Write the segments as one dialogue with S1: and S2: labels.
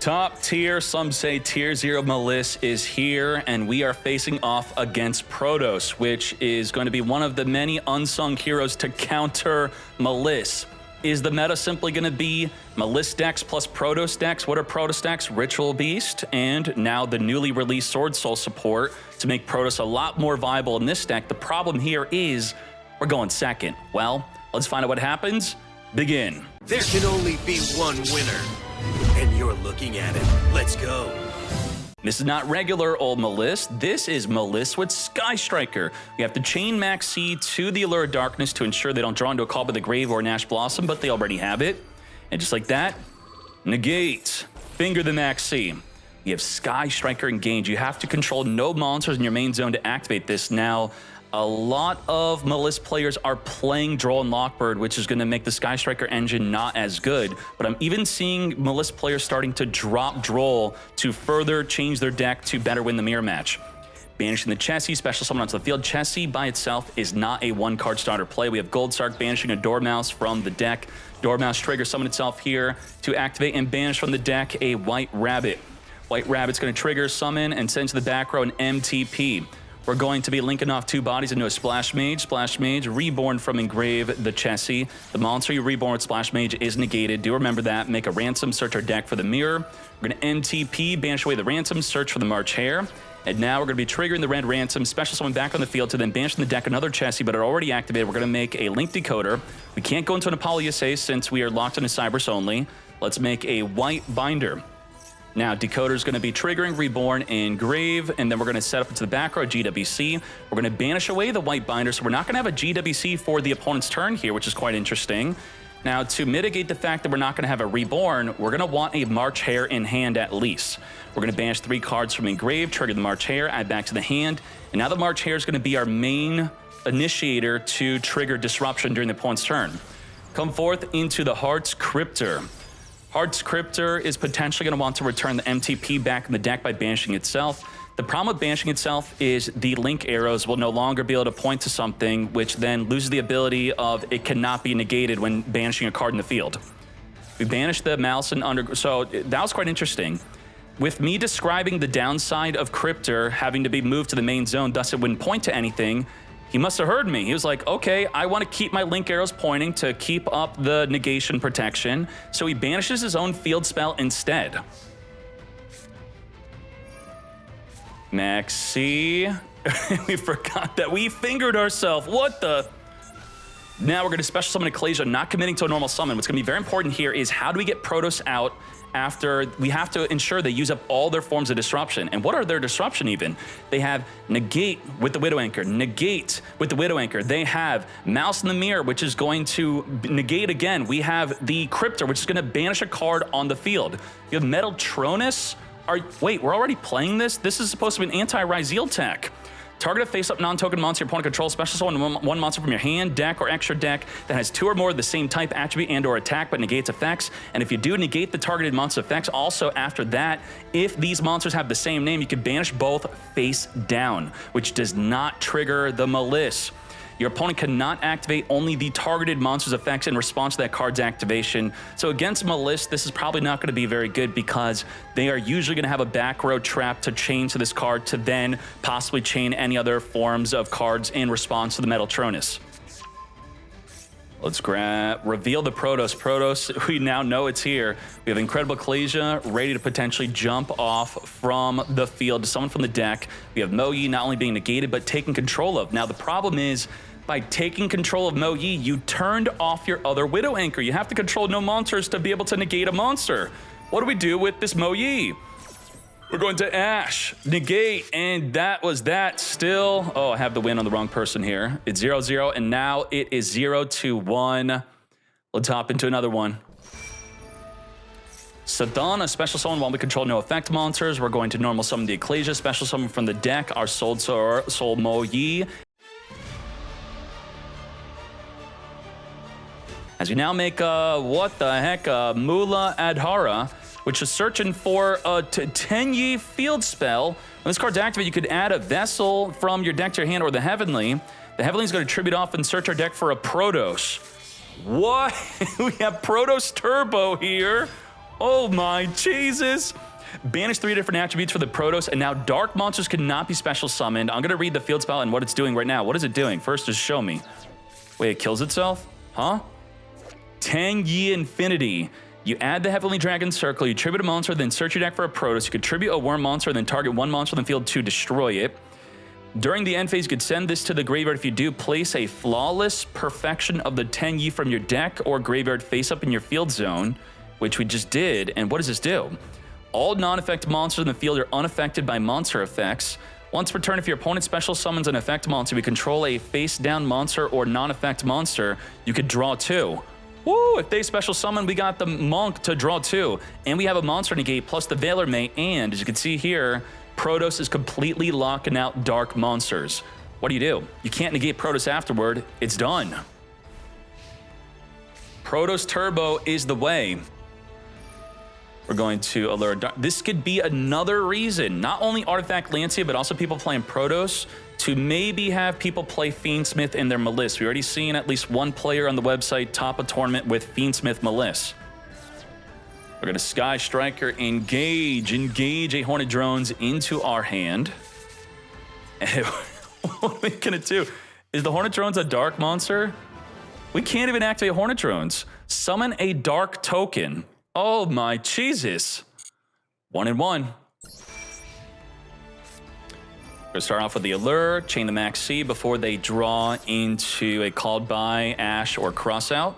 S1: Top tier, some say tier 0 Maliss is here, and we are facing off against Protoss, which is going to be one of the many unsung heroes to counter Maliss. Is the meta simply going to be Maliss decks plus Protoss decks? What are Protoss decks? Ritual Beast, and now the newly released Swordsoul support to make Protoss a lot more viable in this deck. The problem here is we're going second. Well, let's find out what happens. Begin.
S2: There can only be one winner, and you're looking at it. Let's go.
S1: This is not regular old Maliss. This is Maliss with SkyStriker. We have to chain Max C to the Allure of Darkness to ensure they don't draw into a Call by the Grave or Nash Blossom, but they already have it. And just like that, negate. Finger the Max C. You have SkyStriker engaged. You have to control no monsters in your main zone to activate this. Now, a lot of Maliss players are playing Droll and Lockbird, which is going to make the SkyStriker engine not as good. But I'm even seeing Maliss players starting to drop Droll to further change their deck to better win the mirror match. Banishing the Chessie, special summon onto the field. Chessie by itself is not a one-card starter play. We have Goldsark banishing a Dormouse from the deck. Dormouse trigger summon itself here to activate and banish from the deck a White Rabbit. White Rabbit's going to trigger, summon, and send to the back row an MTP. We're going to be linking off two bodies into a Splash Mage. Splash Mage, reborn from Engrave the Chessie. The monster you reborn with Splash Mage is negated. Do remember that. Make a Ransom, search our deck for the mirror. We're going to MTP, banish away the Ransom, search for the March Hare. And now we're going to be triggering the red Ransom, special summon back on the field to then banish from the deck another Chessie, but it already activated. We're going to make a Link Decoder. We can't go into an Apollyon since we are locked into Cybers only. Let's make a White Binder. Now, Decoder is going to be triggering Reborn and Grave, and then we're going to set up into the back row GWC. We're going to banish away the White Binder, so we're not going to have a GWC for the opponent's turn here, which is quite interesting. Now, to mitigate the fact that we're not going to have a Reborn, we're going to want a March Hare in hand at least. We're going to banish 3 cards from Engrave, trigger the March Hare, add back to the hand, and now the March Hare is going to be our main initiator to trigger Disruption during the opponent's turn. Come forth into the Heart's Cryptor. Heart's Cryptor is potentially going to want to return the MTP back in the deck by banishing itself. The problem with banishing itself is the link arrows will no longer be able to point to something, which then loses the ability of it cannot be negated when banishing a card in the field. We banished the Maliss and Under... So that was quite interesting. With me describing the downside of Cryptor having to be moved to the main zone, thus it wouldn't point to anything, he must have heard me. He was like, okay, I want to keep my link arrows pointing to keep up the negation protection. So he banishes his own field spell instead. Max C. We forgot that we fingered ourselves. What the? Now we're going to special summon Ecclesia, not committing to a normal summon. What's going to be very important here is how do we get Protoss out after we have to ensure they use up all their forms of disruption. And what are their disruption even? They have negate with the Widow Anchor, negate with the Widow Anchor. They have Mouse in the Mirror, which is going to negate again. We have the Cryptor, which is going to banish a card on the field. You have Metal Tronus. Wait, we're already playing this? This is supposed to be an anti-Ryzeal tech. Target a face-up non-token monster your opponent controls. Special summon one monster from your hand, deck, or extra deck that has 2 or more of the same type, attribute, and/or attack, but negates effects. And if you do negate the targeted monster effects, also after that, if these monsters have the same name, you can banish both face down, which does not trigger the Maliss. Your opponent cannot activate only the targeted monster's effects in response to that card's activation. So against Maliss, this is probably not going to be very good because they are usually going to have a back row trap to chain to this card to then possibly chain any other forms of cards in response to the Metal Tronus. Let's reveal the Protoss. Protoss, we now know it's here. We have Incredible Ecclesia ready to potentially jump off from the field to summon from the deck. We have Mo Yi not only being negated, but taken control of. Now, the problem is, by taking control of Mo Yi, you turned off your other Widow Anchor. You have to control no monsters to be able to negate a monster. What do we do with this Mo Yi? We're going to Ash, negate, and that was that. Still, oh, I have the win on the wrong person here. It's 0-0, and now it is 0-1. Let's hop into another one. Sadhana, special summon while we control no effect monsters. We're going to normal summon the Ecclesia, special summon from the deck, our Soul Mo Yi. As we now make, what the heck, Mula Adhara, which is searching for a Tenyi field spell. When this card's activated, you could add a Vessel from your deck to your hand or the Heavenly. The Heavenly is going to tribute off and search our deck for a Protoss. What? We have Protoss Turbo here. Oh my Jesus. Banish 3 different attributes for the Protoss, and now dark monsters cannot be special summoned. I'm gonna read the field spell and what it's doing right now. What is it doing? First, just show me. Wait, it kills itself? Huh? Tang Yi Infinity. You add the Heavenly Dragon Circle, you tribute a monster, then search your deck for a Protoss. You could tribute a Worm monster, then target one monster on the field to destroy it. During the end phase, you could send this to the graveyard. If you do, place a Flawless Perfection of the Tang Yi from your deck or graveyard face up in your field zone, which we just did. And what does this do? All non-effect monsters in the field are unaffected by monster effects. Once per turn, if your opponent special summons an effect monster, we control a face-down monster or non-effect monster, you could draw 2. Woo! If they special summon, we got the Monk to draw 2. And we have a monster negate plus the Veiler Mate. And as you can see here, Protoss is completely locking out dark monsters. What do? You can't negate Protoss afterward. It's done. Protoss Turbo is the way. We're going to Allure Dark. This could be another reason, not only Artifact Lancia, but also people playing Protoss, to maybe have people play Fiendsmith in their Maliss. We already seen at least one player on the website top a tournament with Fiendsmith Maliss. We're going to SkyStriker, engage a Hornet Drones into our hand. What are we going to do? Is the Hornet Drones a dark monster? We can't even activate Hornet Drones. Summon a dark token. Oh my Jesus. 1 and 1. We're gonna start off with the Allure, chain the Max C before they draw into a Called By, Ash, or Crossout.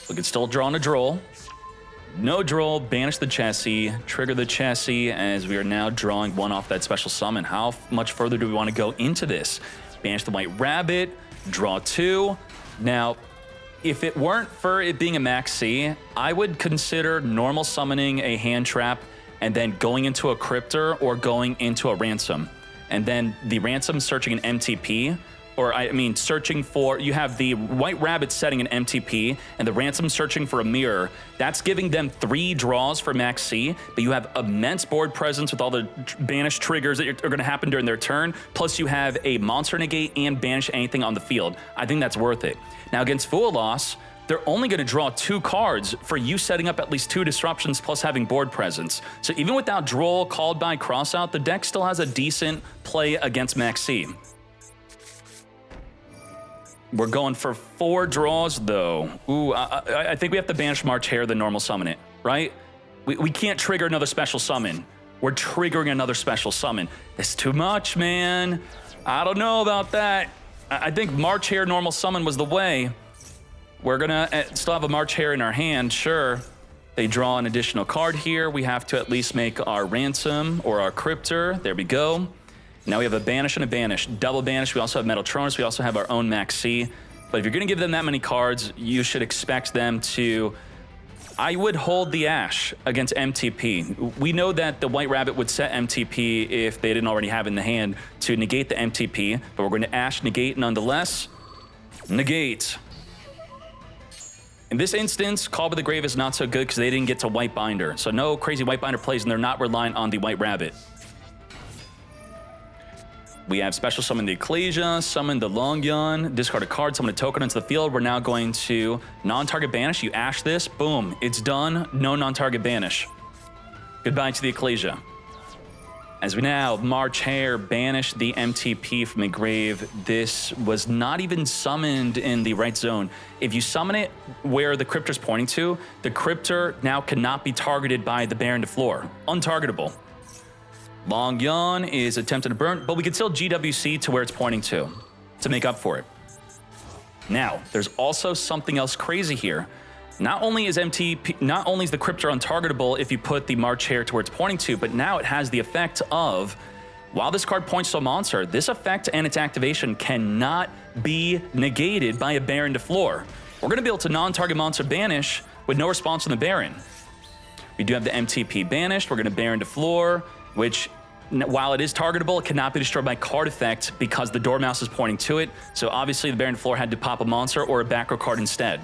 S1: We can still draw on a Droll. No Droll, banish the Chassis, trigger the Chassis as we are now drawing 1 off that special summon. How much further do we want to go into this? Banish the White Rabbit, draw 2. Now, if it weren't for it being a Max C, I would consider normal summoning a hand trap and then going into a Cryptor or going into a Ransom. And then the Ransom searching an MTP, or I mean searching for, you have the White Rabbit setting an MTP and the Ransom searching for a mirror. That's giving them 3 draws for Max C, but you have immense board presence with all the banish triggers that are gonna happen during their turn, plus you have a monster negate and banish anything on the field. I think that's worth it. Now against Fualos, they're only gonna draw 2 cards for you setting up at least 2 disruptions plus having board presence. So even without Droll, Called By, Crossout, the deck still has a decent play against Max C. We're going for 4 draws though. Ooh, I think we have to banish March Hare than normal summon it, right? We can't trigger another special summon. We're triggering another special summon. That's too much, man. I don't know about that. I think March Hare normal summon was the way. We're gonna still have a March Hare in our hand, sure. They draw an additional card here. We have to at least make our Ransom or our Cryptor. There we go. Now we have a Banish and a Banish. Double Banish. We also have Metaltronus. We also have our own Max C. But if you're gonna give them that many cards, you should expect them to... I would hold the Ash against MTP. We know that the White Rabbit would set MTP if they didn't already have it in the hand to negate the MTP, but we're going to Ash negate nonetheless. Negate. In this instance, Call by the Grave is not so good because they didn't get to White Binder. So no crazy White Binder plays and they're not reliant on the White Rabbit. We have special summon the Ecclesia, summon the Longyon, discard a card, summon a token into the field. We're now going to non-target banish. You ash this, boom, it's done. No non-target banish. Goodbye to the Ecclesia. As we now March Hare, banish the MTP from a grave. This was not even summoned in the right zone. If you summon it where the Cryptor's pointing to, the Cryptor now cannot be targeted by the Baron de Floor. Untargetable. Long Yawn is attempting to burn, but we can still GWC to where it's pointing to make up for it. Now, there's also something else crazy here. Not only is the Cryptor untargetable if you put the March Hare to where it's pointing to, but now it has the effect of, while this card points to a monster, this effect and its activation cannot be negated by a Baron de Floor. We're gonna be able to non-target monster banish with no response from the Baron. We do have the MTP banished. We're gonna Baron de Floor, which, while it is targetable, it cannot be destroyed by card effect because the Dormouse is pointing to it. So obviously the Baron de Floor had to pop a monster or a back row card instead.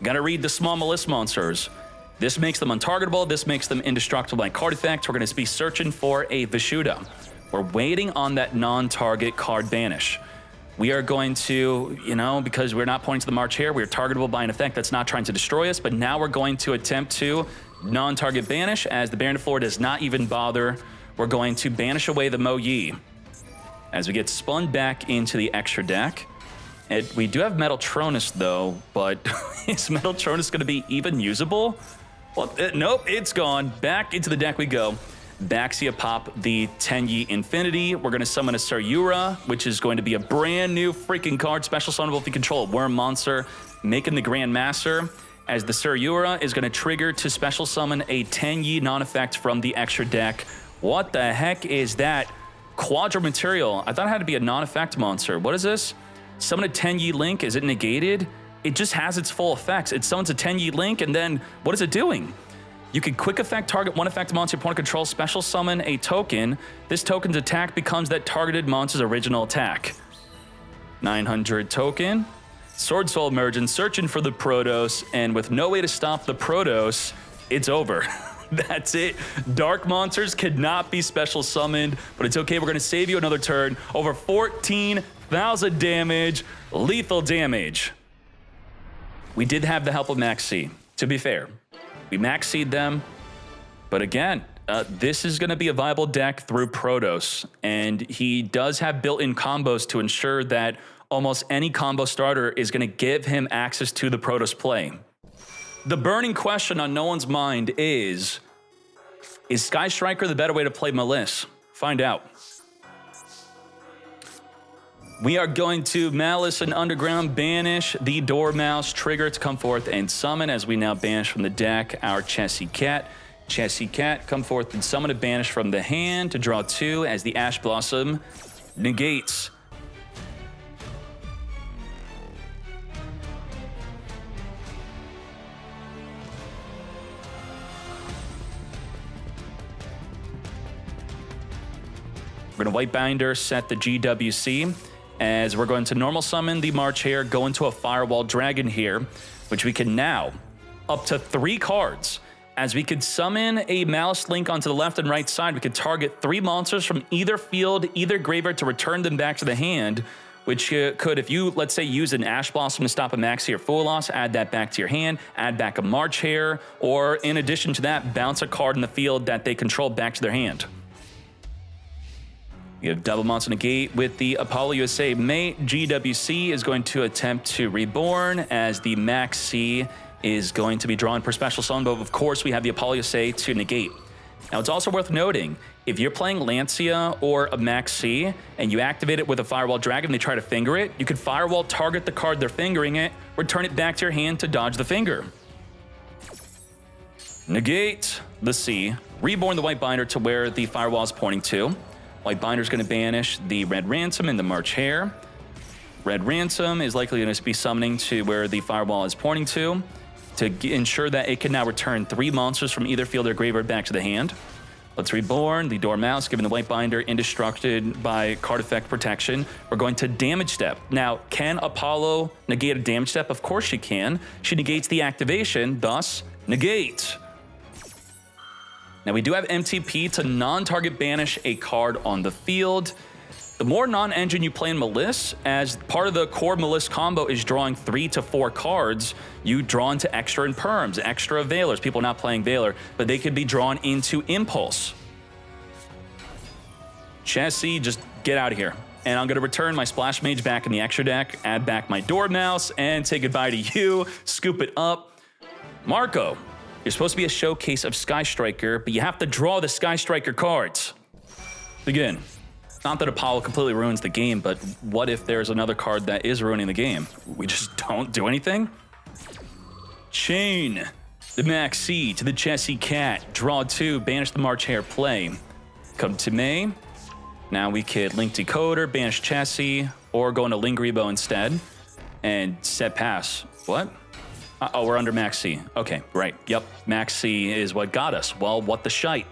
S1: Gotta read the small Maliss monsters. This makes them untargetable. This makes them indestructible by card effect. We're gonna be searching for a Vishuda. We're waiting on that non-target card banish. We are going to, because we're not pointing to the March Hare, we're targetable by an effect that's not trying to destroy us, but now we're going to attempt to non-target banish, as the Baron de Flor does not even bother. We're going to banish away the Mo Yi as we get spun back into the extra deck. And we do have Metal Tronus, though, but is Metal Tronus going to be even usable? Well, nope, it's gone. Back into the deck we go. Baxia pop the Tenyi Infinity. We're going to summon a Saryura, which is going to be a brand new freaking card. Special summonable if you control a worm monster, making the Grand Master. As the Saryura is going to trigger to special summon a Tenyi non-effect from the extra deck. What the heck is that? Quadra Material. I thought it had to be a non-effect monster. What is this? Summon a Tenyi Link. Is it negated? It just has its full effects. It summons a Tenyi Link, and then what is it doing? You can quick effect target one effect monster your opponent controls, special summon a token. This token's attack becomes that targeted monster's original attack. 900 token. Swordsoul Emergence, searching for the Protoss, and with no way to stop the Protoss, it's over. That's it. Dark monsters cannot be special summoned, but it's okay. We're going to save you another turn. Over 14,000 damage, lethal damage. We did have the help of Max C, to be fair. We Max C'd them, but again, this is going to be a viable deck through Protoss, and he does have built-in combos to ensure that almost any combo starter is going to give him access to the Protoss play. The burning question on no one's mind is SkyStriker the better way to play Maliss? Find out. We are going to Maliss and Underground banish the Dormouse, trigger to come forth and summon, as we now banish from the deck our Chessie Cat. Chessie Cat, come forth and summon a banish from the hand to draw 2 as the Ash Blossom negates. We're going to White Binder, set the GWC, as we're going to normal summon the March Hare, go into a Firewall Dragon here, which we can now, up to 3 cards. As we could summon a Malice Link onto the left and right side, we could target 3 monsters from either field, either graveyard, to return them back to the hand, which could, if you, let's say, use an Ash Blossom to stop a Maxi or Full Loss, add that back to your hand, add back a March Hare, or in addition to that, bounce a card in the field that they control back to their hand. We have double monster negate with the Apollo USA mate. GWC is going to attempt to reborn, as the Max C is going to be drawn per special summon, but of course we have the Apollo USA to negate. Now it's also worth noting, if you're playing Lancia or a Max C and you activate it with a Firewall Dragon and they try to finger it, you could Firewall target the card they're fingering it, return it back to your hand to dodge the finger. Negate the C, reborn the White Binder to where the Firewall is pointing to. White Binder's going to banish the Red Ransom and the March Hare. Red Ransom is likely going to be summoning to where the Firewall is pointing to ensure that it can now return 3 monsters from either field or graveyard back to the hand. Let's reborn the Dormouse, giving the White Binder indestructed by card effect protection. We're going to Damage Step. Now, can Apollo negate a Damage Step? Of course she can. She negates the activation, thus negate. Now, we do have MTP to non-target banish a card on the field. The more non-engine you play in Maliss, as part of the core Maliss combo is drawing 3 to 4 cards, you draw into Extra and Perms, Extra Veilers, people not playing Veiler, but they can be drawn into Impulse. Chessie, just get out of here. And I'm going to return my Splash Mage back in the extra deck, add back my Dormouse, and say goodbye to you, scoop it up. Marco, you're supposed to be a showcase of SkyStriker, but you have to draw the SkyStriker cards. Again, not that Apollo completely ruins the game, but what if there's another card that is ruining the game? We just don't do anything? Chain the Max C to the Chessie Cat, draw 2, banish the March Hare, play. Come to May. Now we could Link Decoder, banish Chessie, or go into Lingribo instead, and set pass. What? Oh, we're under Max C. Okay, right. Yep, Max C is what got us. Well, what the shite.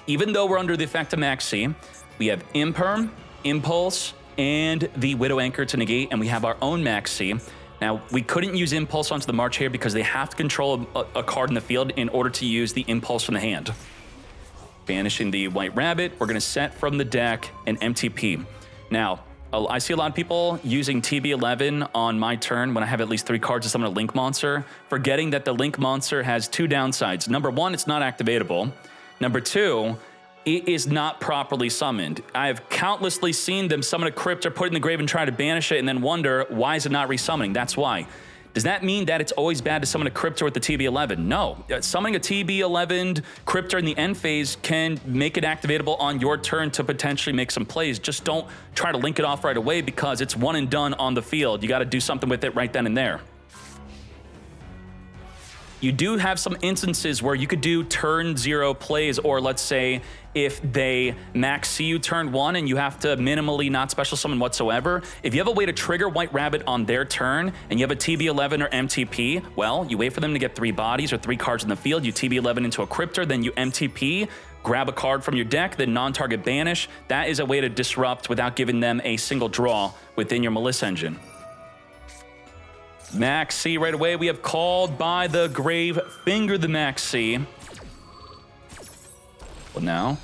S1: Even though we're under the effect of Max C, we have Imperm, Impulse, and the Widow Anchor to negate, and we have our own Max C. Now, we couldn't use Impulse onto the March Hare because they have to control a card in the field in order to use the Impulse from the hand. Banishing the White Rabbit, we're going to set from the deck an MTP. Now, I see a lot of people using TB11 on my turn when I have at least 3 cards to summon a Link monster, forgetting that the Link monster has 2 downsides. Number 1, it's not activatable. Number 2, it is not properly summoned. I've countlessly seen them summon a Crypt or put it in the grave and try to banish it and then wonder, why is it not resummoning? That's why. Does that mean that it's always bad to summon a Cryptor with the TB11? No. Summoning a TB11 Cryptor in the end phase can make it activatable on your turn to potentially make some plays. Just don't try to link it off right away because it's one and done on the field. You got to do something with it right then and there. You do have some instances where you could do turn 0 plays, or let's say if they max you turn 1 and you have to minimally not special summon whatsoever. If you have a way to trigger White Rabbit on their turn and you have a TB11 or MTP, well, you wait for them to get 3 bodies or 3 cards in the field, you TB11 into a Cryptor, then you MTP, grab a card from your deck, then non-target banish. That is a way to disrupt without giving them a single draw within your Maliss engine. Max C right away. We have Called by the Grave. Finger the Max C. Well, now,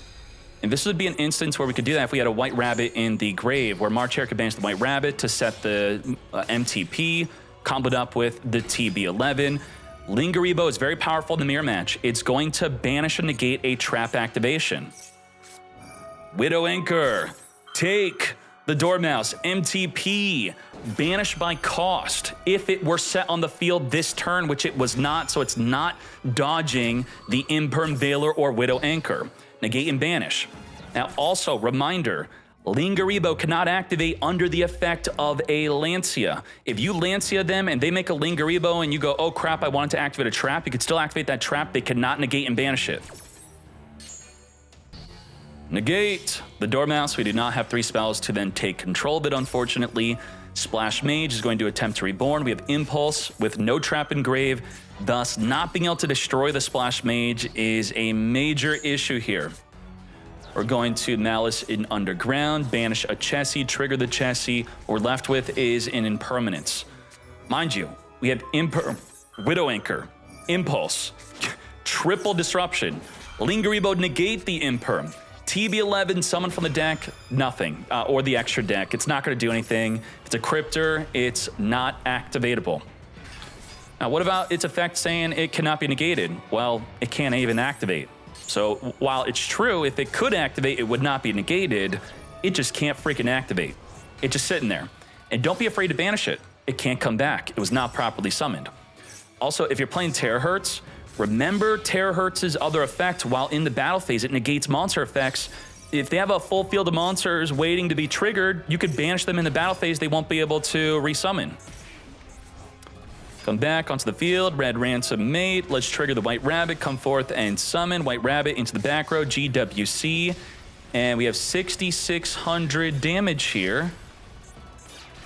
S1: and this would be an instance where we could do that if we had a White Rabbit in the grave, where March Hare could banish the White Rabbit to set the MTP, comboed up with the TB11. Lingeribo is very powerful in the mirror match. It's going to banish and negate a trap activation. Widow Anchor. Take the Dormouse. MTP. Banish by cost. If it were set on the field this turn, which it was not, so it's not dodging the Imperm Veiler or Widow Anchor. Negate and banish. Now also, reminder, Lingeribo cannot activate under the effect of a Lancia. If you Lancia them and they make a Lingeribo and you go, oh crap, I wanted to activate a trap, you could still activate that trap. They cannot negate and banish it. Negate. The Dormouse, we do not have 3 spells to then take control of it, unfortunately. Splash Mage is going to attempt to reborn. We have Impulse with no trap in grave, thus not being able to destroy the Splash Mage is a major issue here. We're going to Maliss in Underground, banish a Chessie, trigger the Chessie. What we're left with is an Impermanence. Mind you, we have Widow Anchor, Impulse, triple disruption, Lingeribo negate the Imperm, TB11 summon from the deck, nothing, or the extra deck. It's not going to do anything. If it's a Cryptor, it's not activatable. Now, what about its effect saying it cannot be negated? Well, it can't even activate. So while it's true, if it could activate, it would not be negated. It just can't freaking activate. It's just sitting there. And don't be afraid to banish it. It can't come back. It was not properly summoned. Also, if you're playing Terahertz, remember Terahertz's other effect. While in the battle phase, it negates monster effects. If they have a full field of monsters waiting to be triggered, you could banish them in the battle phase. They won't be able to resummon. Come back onto the field. Red Ransom Mate. Let's trigger the White Rabbit. Come forth and summon White Rabbit into the back row. GWC. And we have 6,600 damage here.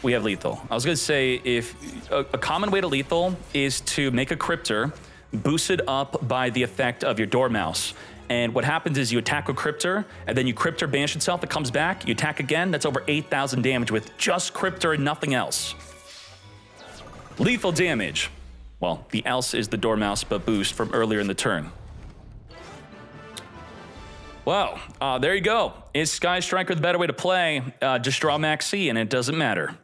S1: We have lethal. I was going to say, if a common way to lethal is to make a Cryptor, boosted up by the effect of your Dormouse. And what happens is you attack a Cryptor, and then you Cryptor banish itself, it comes back, you attack again, that's over 8,000 damage with just Cryptor and nothing else. Lethal damage. Well, the else is the Dormouse, but boost from earlier in the turn. Well, there you go. Is SkyStriker the better way to play? Just draw Max C, and it doesn't matter.